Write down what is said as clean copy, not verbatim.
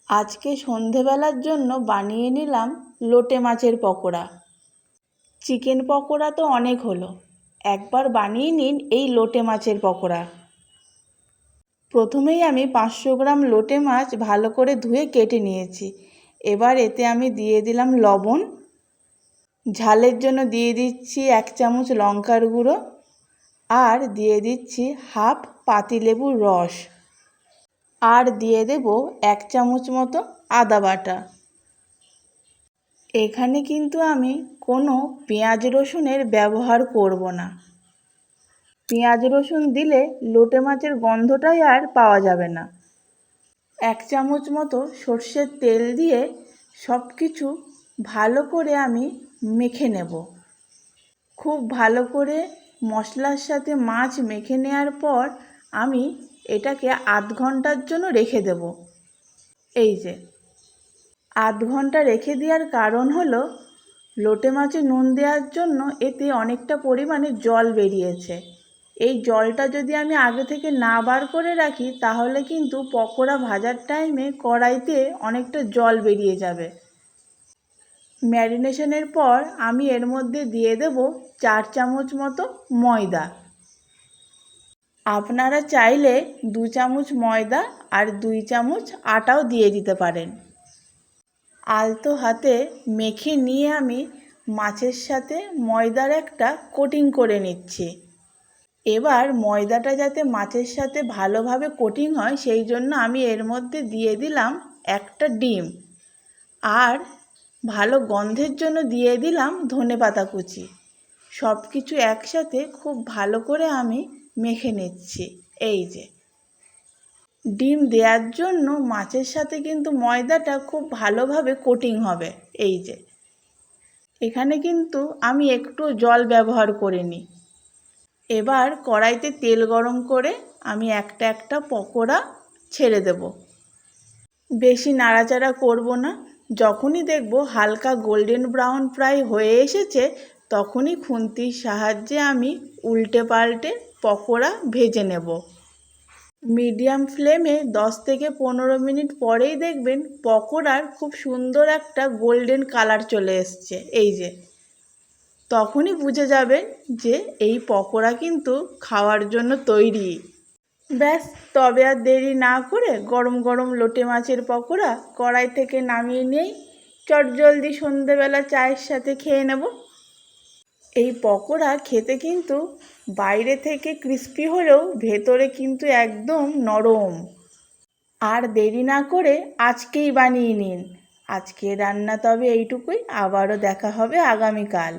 আজকে সন্ধেবেলার জন্য বানিয়ে নিলাম লোটে মাছের পকোড়া। চিকেন পকোড়া তো অনেক হলো, একবার বানিয়ে নিন এই লোটে মাছের পকোড়া। প্রথমেই আমি 500 গ্রাম লোটে মাছ ভালো করে ধুয়ে কেটে নিয়েছি। এবার এতে আমি দিয়ে দিলাম লবণ, ঝালের জন্য দিয়ে দিচ্ছি 1 চামচ লঙ্কার গুঁড়ো, আর দিয়ে দিচ্ছি হাফ পাতিলেবুর রস, আর দিয়ে দেব 1 চামচ মতো আদা বাটা। এখানে কিন্তু আমি কোনো পেঁয়াজ রসুনের ব্যবহার করব না। পেঁয়াজ রসুন দিলে লোটে মাছের গন্ধটাই আর পাওয়া যাবে না। 1 চামচ মতো সর্ষের তেল দিয়ে সব কিছু ভালো করে আমি মেখে নেব। খুব ভালো করে মশলার সাথে মাছ মেখে নেওয়ার পর আমি এটাকে আধ ঘন্টার জন্য রেখে দেব। এই যে আধ ঘন্টা রেখে দেওয়ার কারণ হলো লোটে মাছে নুন দেওয়ার জন্য এতে অনেকটা পরিমাণে জল বেরিয়েছে। এই জলটা যদি আমি আগে থেকে না বার করে রাখি তাহলে কিন্তু পকোড়া ভাজার টাইমে কড়াইতে অনেকটা জল বেরিয়ে যাবে। ম্যারিনেশনের পর আমি এর মধ্যে দিয়ে দেব 4 চামচ মতো ময়দা। আপনারা চাইলে 2 চামচ ময়দা আর 2 চামচ আটাও দিয়ে দিতে পারেন। আলতো হাতে মেখে নিয়ে আমি মাছের সাথে ময়দার একটা কোটিং করে নিচ্ছি। এবার ময়দাটা যাতে মাছের সাথে ভালোভাবে কোটিং হয় সেই জন্য আমি এর মধ্যে দিয়ে দিলাম একটা ডিম, আর ভালো গন্ধের জন্য দিয়ে দিলাম ধনেপাতা কুচি। সব কিছু একসাথে খুব ভালো করে আমি মেখে নিচ্ছি। এই যে ডিম দেওয়ার জন্য মাছের সাথে কিন্তু ময়দাটা খুব ভালোভাবে কোটিং হবে। এই যে এখানে কিন্তু আমি একটু জল ব্যবহার করিনি। এবার কড়াইতে তেল গরম করে আমি একটা একটা পকোড়া ছেড়ে দেব। বেশি নাড়াচাড়া করব না। যখনই দেখব হালকা গোল্ডেন ব্রাউন প্রায় হয়ে এসেছে তখনই খুন্তির সাহায্যে আমি উল্টে পাল্টে পকোড়া ভেজে নেব। মিডিয়াম ফ্লেমে 10 থেকে 15 মিনিট পরেই দেখবেন পকোড়ার খুব সুন্দর একটা গোল্ডেন কালার চলে এসছে। এই যে তখনই বুঝে যাবেন যে এই পকোড়া কিন্তু খাওয়ার জন্য তৈরি। ব্যাস, তবে আর দেরি না করে গরম গরম লোটে মাছের পকোড়া কড়াই থেকে নামিয়ে নিয়েই চটজলদি সন্ধেবেলা চায়ের সাথে খেয়ে নেব। এই পকোড়া খেতে কিন্তু বাইরে থেকে ক্রিস্পি হলেও ভেতরে কিন্তু একদম নরম। আর দেরি না করে আজকেই বানিয়ে নিন। আজকের রান্না তবে এইটুকুই, আবারও দেখা হবে আগামীকাল।